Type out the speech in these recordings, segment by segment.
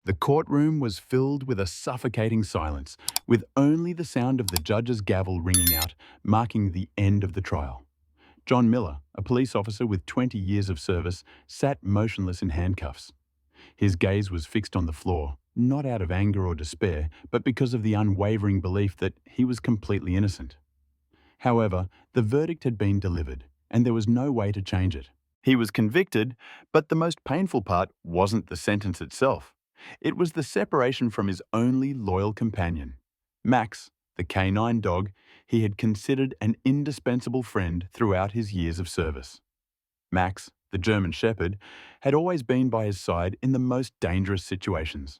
The courtroom was filled with a suffocating silence, with only the sound of the judge's gavel ringing out, marking the end of the trial. John Miller, a police officer with 20 years of service, sat motionless in handcuffs. His gaze was fixed on the floor, not out of anger or despair, but because of the unwavering belief that he was completely innocent. However, the verdict had been delivered, and there was no way to change it. He was convicted, but the most painful part wasn't the sentence itself. It was the separation from his only loyal companion. Max, the canine dog he had considered an indispensable friend throughout his years of service. Max, the German Shepherd, had always been by his side in the most dangerous situations.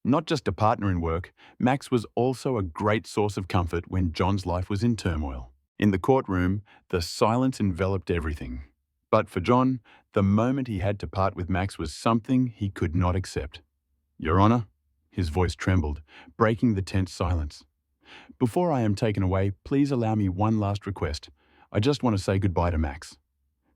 Not just a partner in work, Max was also a great source of comfort when John's life was in turmoil. In the courtroom, the silence enveloped everything. But for John, the moment he had to part with Max was something he could not accept. "Your Honor," his voice trembled, breaking the tense silence. "Before I am taken away, please allow me one last request. I just want to say goodbye to Max."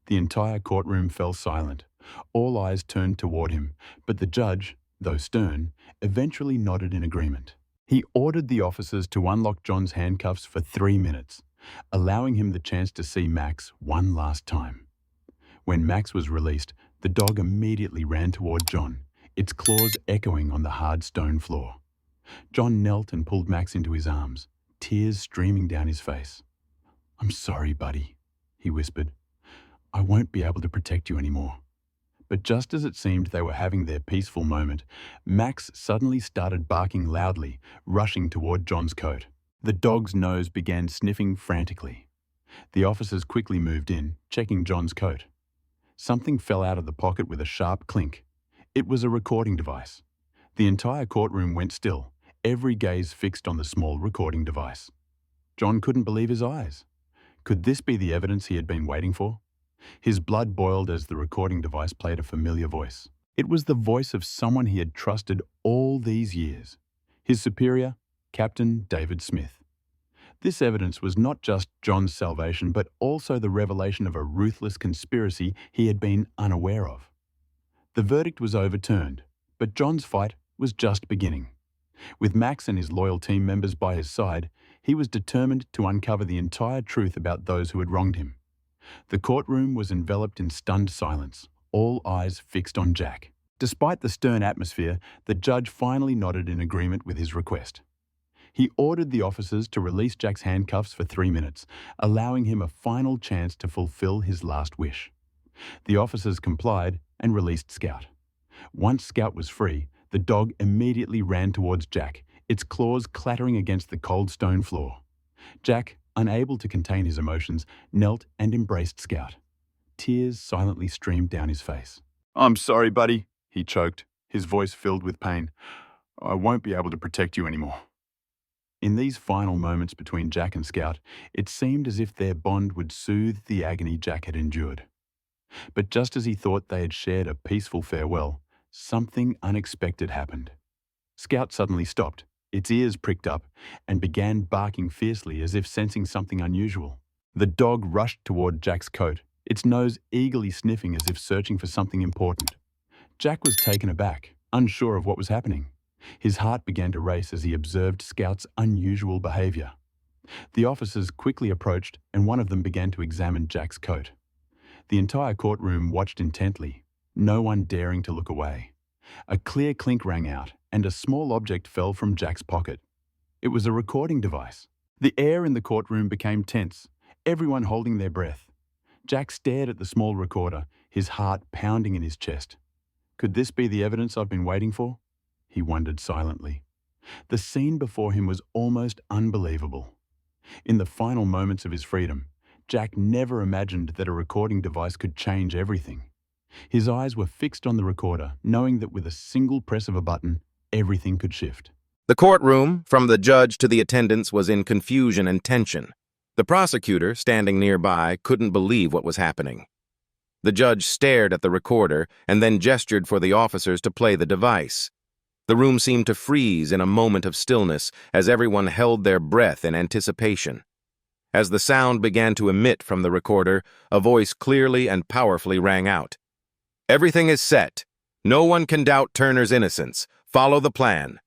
The entire courtroom fell silent. All eyes turned toward him, but the judge, though stern, eventually nodded in agreement. He ordered the officers to unlock John's handcuffs for 3 minutes, allowing him the chance to see Max one last time. When Max was released, the dog immediately ran toward John, its claws echoing on the hard stone floor. John knelt and pulled Max into his arms, tears streaming down his face. "I'm sorry, buddy," he whispered. "I won't be able to protect you anymore." But just as it seemed they were having their peaceful moment, Max suddenly started barking loudly, rushing toward John's coat. The dog's nose began sniffing frantically. The officers quickly moved in, checking John's coat. Something fell out of the pocket with a sharp clink. It was a recording device. The entire courtroom went still, every gaze fixed on the small recording device. John couldn't believe his eyes. Could this be the evidence he had been waiting for? His blood boiled as the recording device played a familiar voice. It was the voice of someone he had trusted all these years. His superior, Captain David Smith. This evidence was not just John's salvation, but also the revelation of a ruthless conspiracy he had been unaware of. The verdict was overturned, but John's fight was just beginning. With Max and his loyal team members by his side, he was determined to uncover the entire truth about those who had wronged him. The courtroom was enveloped in stunned silence, all eyes fixed on Jack. Despite the stern atmosphere, the judge finally nodded in agreement with his request. He ordered the officers to release Jack's handcuffs for 3 minutes, allowing him a final chance to fulfill his last wish. The officers complied and released Scout. Once Scout was free, the dog immediately ran towards Jack, its claws clattering against the cold stone floor. Jack, unable to contain his emotions, knelt and embraced Scout. Tears silently streamed down his face. "I'm sorry, buddy," he choked, his voice filled with pain. "I won't be able to protect you anymore." In these final moments between Jack and Scout, it seemed as if their bond would soothe the agony Jack had endured. But just as he thought they had shared a peaceful farewell, something unexpected happened. Scout suddenly stopped, its ears pricked up, and began barking fiercely as if sensing something unusual. The dog rushed toward Jack's coat, its nose eagerly sniffing as if searching for something important. Jack was taken aback, unsure of what was happening. His heart began to race as he observed Scout's unusual behavior. The officers quickly approached, and one of them began to examine Jack's coat. The entire courtroom watched intently, no one daring to look away. A clear clink rang out, and a small object fell from Jack's pocket. It was a recording device. The air in the courtroom became tense, everyone holding their breath. Jack stared at the small recorder, his heart pounding in his chest. Could this be the evidence I've been waiting for? He wondered silently. The scene before him was almost unbelievable. In the final moments of his freedom, Jack never imagined that a recording device could change everything. His eyes were fixed on the recorder, knowing that with a single press of a button, everything could shift. The courtroom, from the judge to the attendants, was in confusion and tension. The prosecutor, standing nearby, couldn't believe what was happening. The judge stared at the recorder and then gestured for the officers to play the device. The room seemed to freeze in a moment of stillness as everyone held their breath in anticipation. As the sound began to emit from the recorder, a voice clearly and powerfully rang out. "Everything is set. No one can doubt Turner's innocence. Follow the plan.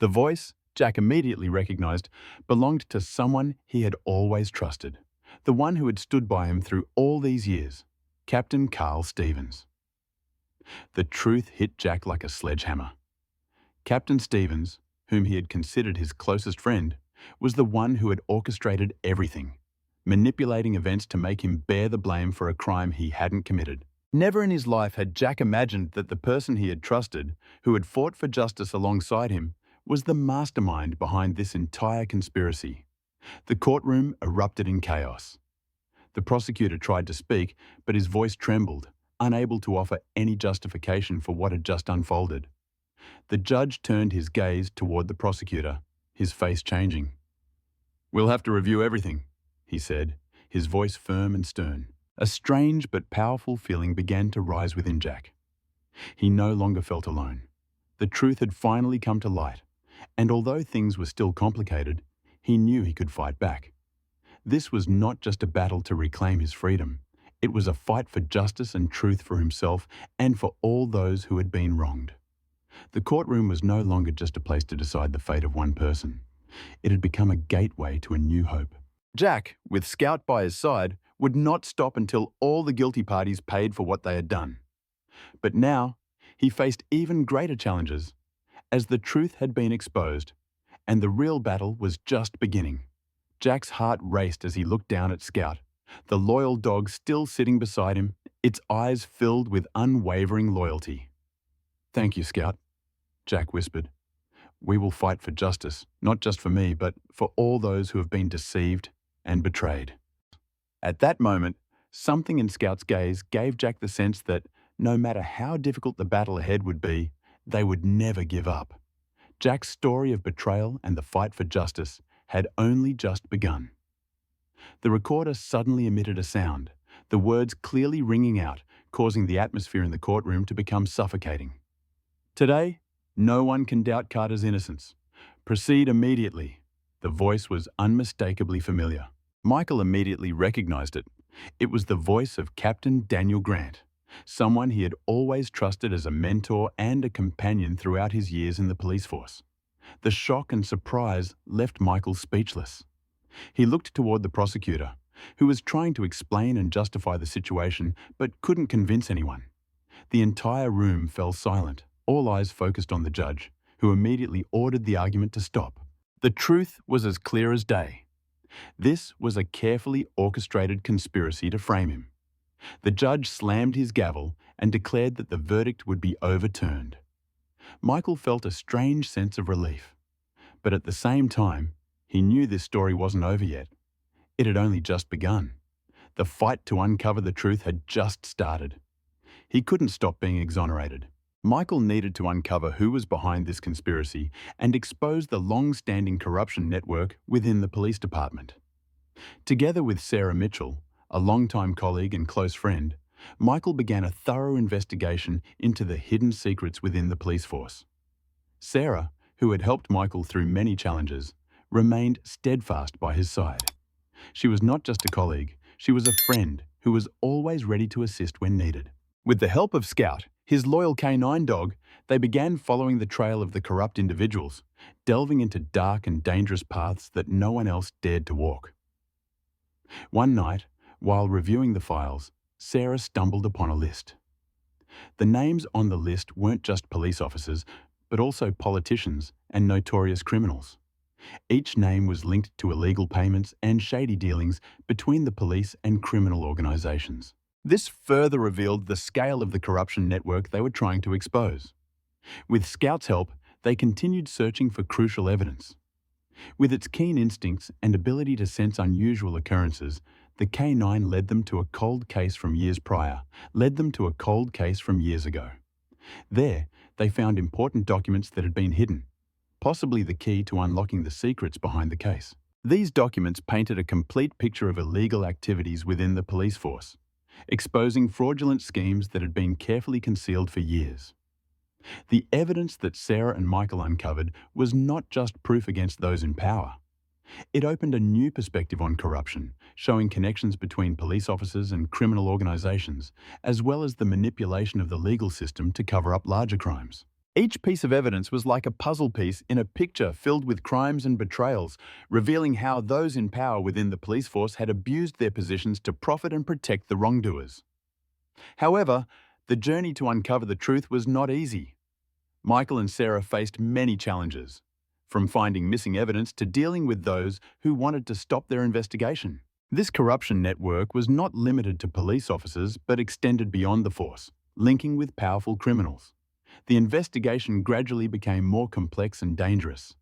The voice, Jack immediately recognized, belonged to someone he had always trusted, the one who had stood by him through all these years, Captain Carl Stevens. The truth hit Jack like a sledgehammer. Captain Stevens, whom he had considered his closest friend, was the one who had orchestrated everything, manipulating events to make him bear the blame for a crime he hadn't committed. Never in his life had Jack imagined that the person he had trusted, who had fought for justice alongside him, was the mastermind behind this entire conspiracy. The courtroom erupted in chaos. The prosecutor tried to speak, but his voice trembled, unable to offer any justification for what had just unfolded. The judge turned his gaze toward the prosecutor, his face changing. "We'll have to review everything," he said, his voice firm and stern. A strange but powerful feeling began to rise within Jack. He no longer felt alone. The truth had finally come to light, and although things were still complicated, he knew he could fight back. This was not just a battle to reclaim his freedom. It was a fight for justice and truth for himself and for all those who had been wronged. The courtroom was no longer just a place to decide the fate of one person. It had become a gateway to a new hope. Jack, with Scout by his side, would not stop until all the guilty parties paid for what they had done. But now, he faced even greater challenges, as the truth had been exposed, and the real battle was just beginning. Jack's heart raced as he looked down at Scout, the loyal dog still sitting beside him, its eyes filled with unwavering loyalty. "Thank you, Scout," Jack whispered. "We will fight for justice, not just for me, but for all those who have been deceived and betrayed." At that moment, something in Scout's gaze gave Jack the sense that, no matter how difficult the battle ahead would be, they would never give up. Jack's story of betrayal and the fight for justice had only just begun. The recorder suddenly emitted a sound, the words clearly ringing out, causing the atmosphere in the courtroom to become suffocating. "Today, no one can doubt Carter's innocence. Proceed immediately." The voice was unmistakably familiar. Michael immediately recognized it. It was the voice of Captain Daniel Grant, someone he had always trusted as a mentor and a companion throughout his years in the police force. The shock and surprise left Michael speechless. He looked toward the prosecutor, who was trying to explain and justify the situation but couldn't convince anyone. The entire room fell silent, all eyes focused on the judge, who immediately ordered the argument to stop. The truth was as clear as day. This was a carefully orchestrated conspiracy to frame him. The judge slammed his gavel and declared that the verdict would be overturned. Michael felt a strange sense of relief. But at the same time, he knew this story wasn't over yet. It had only just begun. The fight to uncover the truth had just started. He couldn't stop being exonerated. Michael needed to uncover who was behind this conspiracy and expose the long-standing corruption network within the police department. Together with Sarah Mitchell, a longtime colleague and close friend, Michael began a thorough investigation into the hidden secrets within the police force. Sarah, who had helped Michael through many challenges, remained steadfast by his side. She was not just a colleague, she was a friend who was always ready to assist when needed. With the help of Scout, his loyal canine dog, they began following the trail of the corrupt individuals, delving into dark and dangerous paths that no one else dared to walk. One night, while reviewing the files, Sarah stumbled upon a list. The names on the list weren't just police officers, but also politicians and notorious criminals. Each name was linked to illegal payments and shady dealings between the police and criminal organizations. This further revealed the scale of the corruption network they were trying to expose. With Scout's help, they continued searching for crucial evidence. With its keen instincts and ability to sense unusual occurrences, the K9 led them to a cold case from years prior, ago. There, they found important documents that had been hidden, possibly the key to unlocking the secrets behind the case. These documents painted a complete picture of illegal activities within the police force, exposing fraudulent schemes that had been carefully concealed for years. The evidence that Sarah and Michael uncovered was not just proof against those in power. It opened a new perspective on corruption, showing connections between police officers and criminal organizations, as well as the manipulation of the legal system to cover up larger crimes. Each piece of evidence was like a puzzle piece in a picture filled with crimes and betrayals, revealing how those in power within the police force had abused their positions to profit and protect the wrongdoers. However, the journey to uncover the truth was not easy. Michael and Sarah faced many challenges, from finding missing evidence to dealing with those who wanted to stop their investigation. This corruption network was not limited to police officers but extended beyond the force, linking with powerful criminals. The investigation gradually became more complex and dangerous.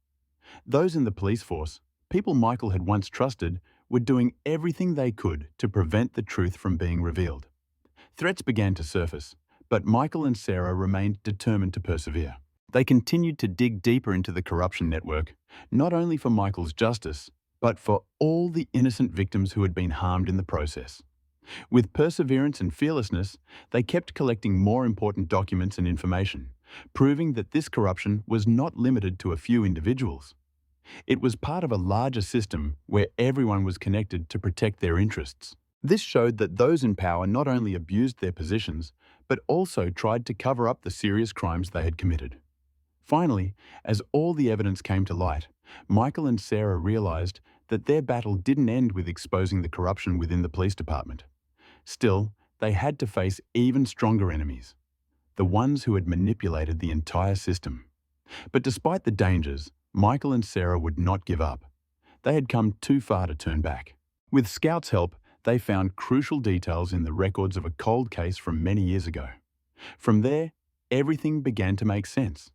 Those in the police force, people Michael had once trusted, were doing everything they could to prevent the truth from being revealed. Threats began to surface, but Michael and Sarah remained determined to persevere. They continued to dig deeper into the corruption network, not only for Michael's justice, but for all the innocent victims who had been harmed in the process. With perseverance and fearlessness, they kept collecting more important documents and information, proving that this corruption was not limited to a few individuals. It was part of a larger system where everyone was connected to protect their interests. This showed that those in power not only abused their positions, but also tried to cover up the serious crimes they had committed. Finally, as all the evidence came to light, Michael and Sarah realized that their battle didn't end with exposing the corruption within the police department. Still, they had to face even stronger enemies, the ones who had manipulated the entire system. But despite the dangers, Michael and Sarah would not give up. They had come too far to turn back. With Scout's help, they found crucial details in the records of a cold case from many years ago. From there, everything began to make sense,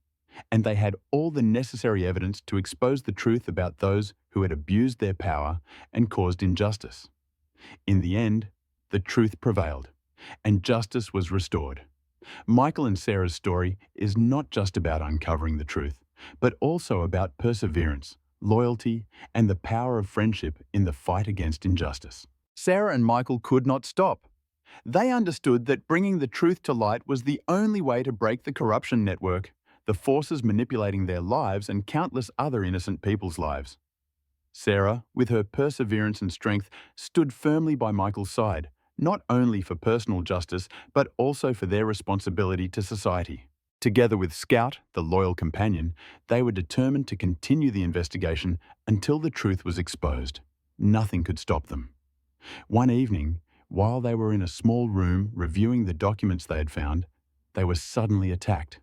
and they had all the necessary evidence to expose the truth about those who had abused their power and caused injustice. In the end, the truth prevailed, and justice was restored. Michael and Sarah's story is not just about uncovering the truth, but also about perseverance, loyalty, and the power of friendship in the fight against injustice. Sarah and Michael could not stop. They understood that bringing the truth to light was the only way to break the corruption network, the forces manipulating their lives and countless other innocent people's lives. Sarah, with her perseverance and strength, stood firmly by Michael's side, not only for personal justice, but also for their responsibility to society. Together with Scout, the loyal companion, they were determined to continue the investigation until the truth was exposed. Nothing could stop them. One evening, while they were in a small room reviewing the documents they had found, they were suddenly attacked.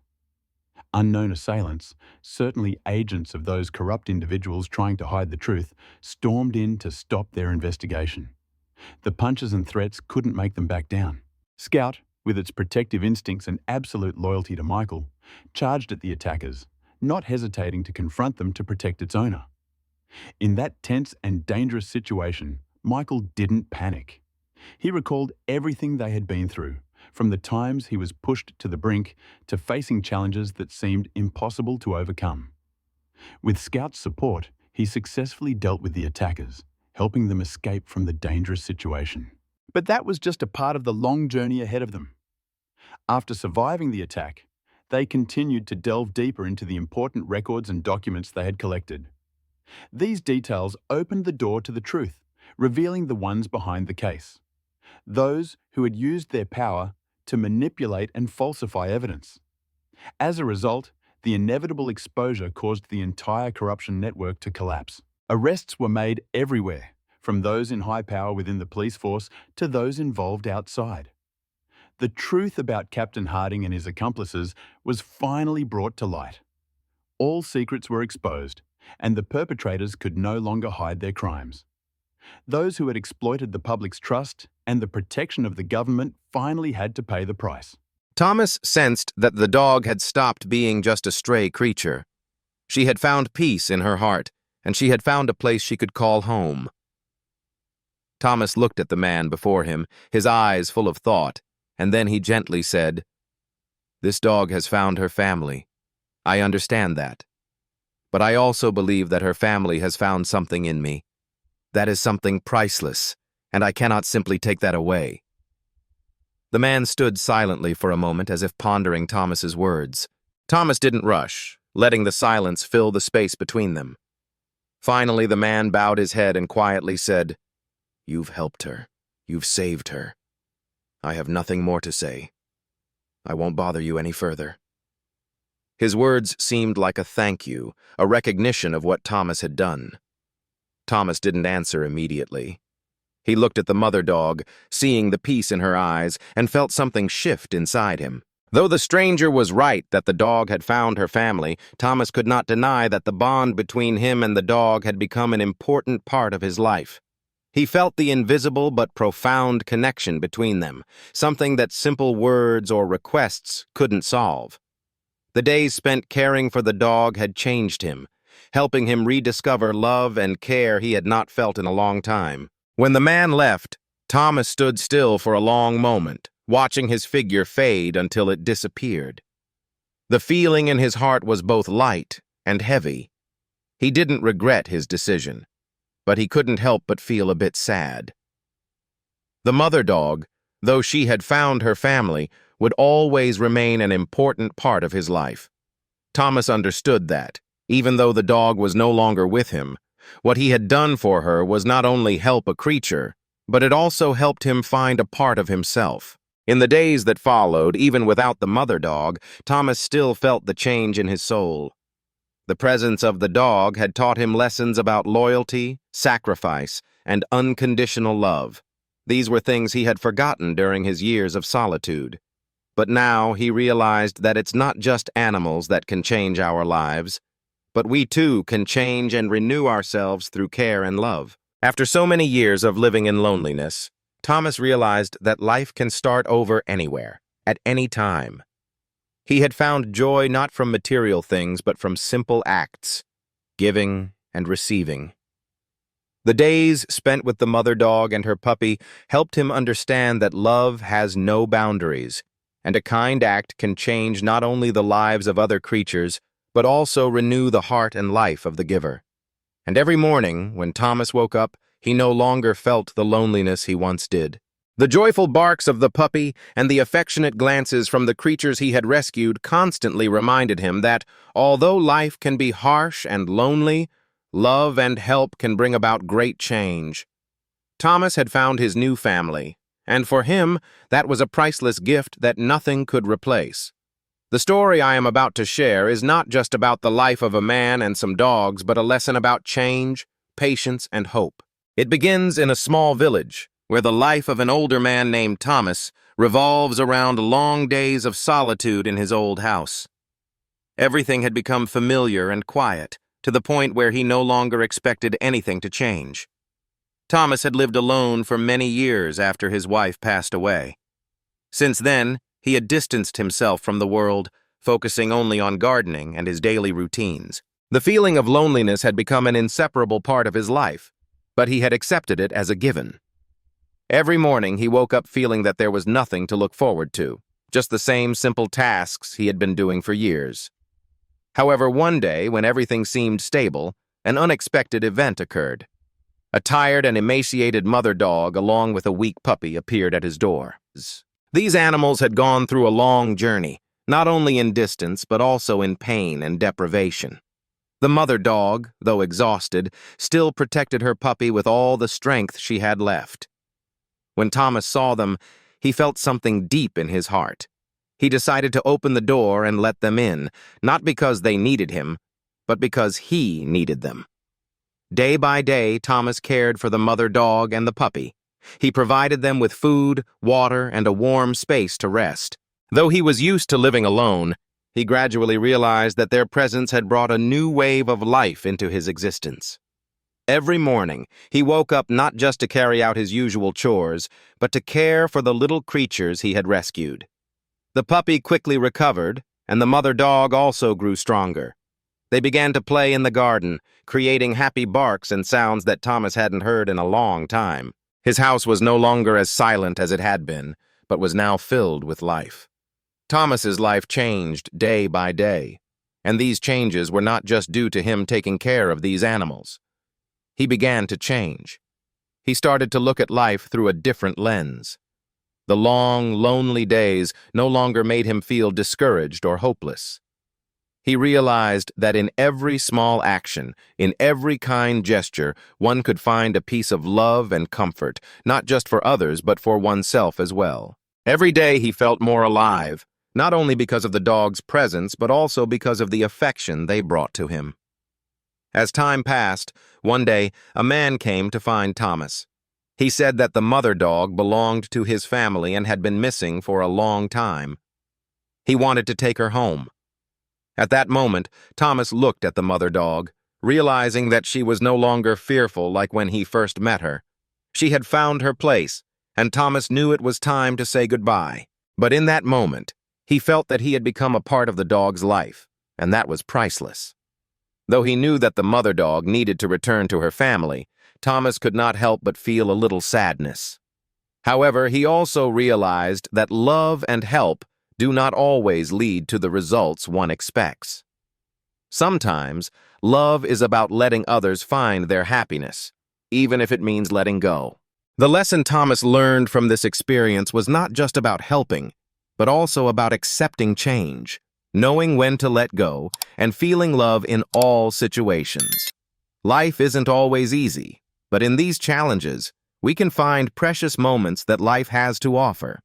Unknown assailants, certainly agents of those corrupt individuals trying to hide the truth, stormed in to stop their investigation. The punches and threats couldn't make them back down. Scout, with its protective instincts and absolute loyalty to Michael, charged at the attackers, not hesitating to confront them to protect its owner. In that tense and dangerous situation, Michael didn't panic. He recalled everything they had been through, from the times he was pushed to the brink to facing challenges that seemed impossible to overcome. With Scout's support, he successfully dealt with the attackers, helping them escape from the dangerous situation. But that was just a part of the long journey ahead of them. After surviving the attack, they continued to delve deeper into the important records and documents they had collected. These details opened the door to the truth, revealing the ones behind the case. Those who had used their power to manipulate and falsify evidence. As a result, the inevitable exposure caused the entire corruption network to collapse. Arrests were made everywhere, from those in high power within the police force to those involved outside. The truth about Captain Harding and his accomplices was finally brought to light. All secrets were exposed, and the perpetrators could no longer hide their crimes. Those who had exploited the public's trust and the protection of the government finally had to pay the price. Thomas sensed that the dog had stopped being just a stray creature. She had found peace in her heart, and she had found a place she could call home. Thomas looked at the man before him, his eyes full of thought, and then he gently said, "This dog has found her family. I understand that. But I also believe that her family has found something in me. That is something priceless, and I cannot simply take that away." The man stood silently for a moment as if pondering Thomas's words. Thomas didn't rush, letting the silence fill the space between them. Finally, the man bowed his head and quietly said, "You've helped her. You've saved her. I have nothing more to say. I won't bother you any further." His words seemed like a thank you, a recognition of what Thomas had done. Thomas didn't answer immediately. He looked at the mother dog, seeing the peace in her eyes, and felt something shift inside him. Though the stranger was right that the dog had found her family, Thomas could not deny that the bond between him and the dog had become an important part of his life. He felt the invisible but profound connection between them, something that simple words or requests couldn't solve. The days spent caring for the dog had changed him, helping him rediscover love and care he had not felt in a long time. When the man left, Thomas stood still for a long moment, watching his figure fade until it disappeared. The feeling in his heart was both light and heavy. He didn't regret his decision, but he couldn't help but feel a bit sad. The mother dog, though she had found her family, would always remain an important part of his life. Thomas understood that, even though the dog was no longer with him, what he had done for her was not only help a creature, but it also helped him find a part of himself. In the days that followed, even without the mother dog, Thomas still felt the change in his soul. The presence of the dog had taught him lessons about loyalty, sacrifice, and unconditional love. These were things he had forgotten during his years of solitude. But now he realized that it's not just animals that can change our lives, but we too can change and renew ourselves through care and love. After so many years of living in loneliness, Thomas realized that life can start over anywhere, at any time. He had found joy not from material things, but from simple acts, giving and receiving. The days spent with the mother dog and her puppy helped him understand that love has no boundaries, and a kind act can change not only the lives of other creatures, but also renew the heart and life of the giver. And every morning, when Thomas woke up, he no longer felt the loneliness he once did. The joyful barks of the puppy and the affectionate glances from the creatures he had rescued constantly reminded him that, although life can be harsh and lonely, love and help can bring about great change. Thomas had found his new family, and for him, that was a priceless gift that nothing could replace. The story I am about to share is not just about the life of a man and some dogs, but a lesson about change, patience, and hope. It begins in a small village, where the life of an older man named Thomas revolves around long days of solitude in his old house. Everything had become familiar and quiet, to the point where he no longer expected anything to change. Thomas had lived alone for many years after his wife passed away. Since then, he had distanced himself from the world, focusing only on gardening and his daily routines. The feeling of loneliness had become an inseparable part of his life, but he had accepted it as a given. Every morning he woke up feeling that there was nothing to look forward to, just the same simple tasks he had been doing for years. However, one day, when everything seemed stable, an unexpected event occurred. A tired and emaciated mother dog, along with a weak puppy, appeared at his door. These animals had gone through a long journey, not only in distance, but also in pain and deprivation. The mother dog, though exhausted, still protected her puppy with all the strength she had left. When Thomas saw them, he felt something deep in his heart. He decided to open the door and let them in, not because they needed him, but because he needed them. Day by day, Thomas cared for the mother dog and the puppy. He provided them with food, water, and a warm space to rest. Though he was used to living alone, he gradually realized that their presence had brought a new wave of life into his existence. Every morning, he woke up not just to carry out his usual chores, but to care for the little creatures he had rescued. The puppy quickly recovered, and the mother dog also grew stronger. They began to play in the garden, creating happy barks and sounds that Thomas hadn't heard in a long time. His house was no longer as silent as it had been, but was now filled with life. Thomas's life changed day by day, and these changes were not just due to him taking care of these animals. He began to change. He started to look at life through a different lens. The long, lonely days no longer made him feel discouraged or hopeless. He realized that in every small action, in every kind gesture, one could find a piece of love and comfort, not just for others, but for oneself as well. Every day he felt more alive, not only because of the dog's presence, but also because of the affection they brought to him. As time passed, one day, a man came to find Thomas. He said that the mother dog belonged to his family and had been missing for a long time. He wanted to take her home. At that moment, Thomas looked at the mother dog, realizing that she was no longer fearful like when he first met her. She had found her place, and Thomas knew it was time to say goodbye. But in that moment, he felt that he had become a part of the dog's life, and that was priceless. Though he knew that the mother dog needed to return to her family, Thomas could not help but feel a little sadness. However, he also realized that love and help do not always lead to the results one expects. Sometimes, love is about letting others find their happiness, even if it means letting go. The lesson Thomas learned from this experience was not just about helping, but also about accepting change, knowing when to let go, and feeling love in all situations. Life isn't always easy, but in these challenges, we can find precious moments that life has to offer.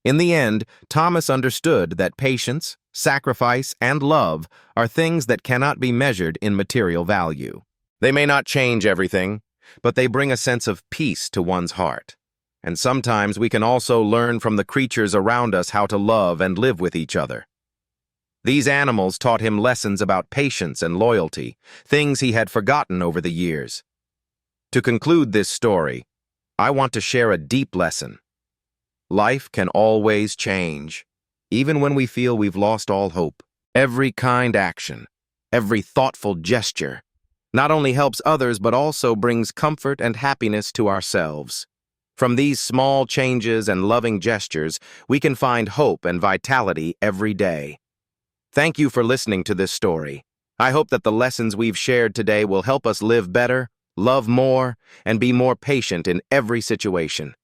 In the end, Thomas understood that patience, sacrifice, and love are things that cannot be measured in material value. They may not change everything, but they bring a sense of peace to one's heart. And sometimes we can also learn from the creatures around us how to love and live with each other. These animals taught him lessons about patience and loyalty, things he had forgotten over the years. To conclude this story, I want to share a deep lesson. Life can always change, even when we feel we've lost all hope. Every kind action, every thoughtful gesture, not only helps others but also brings comfort and happiness to ourselves. From these small changes and loving gestures, we can find hope and vitality every day. Thank you for listening to this story. I hope that the lessons we've shared today will help us live better, love more, and be more patient in every situation.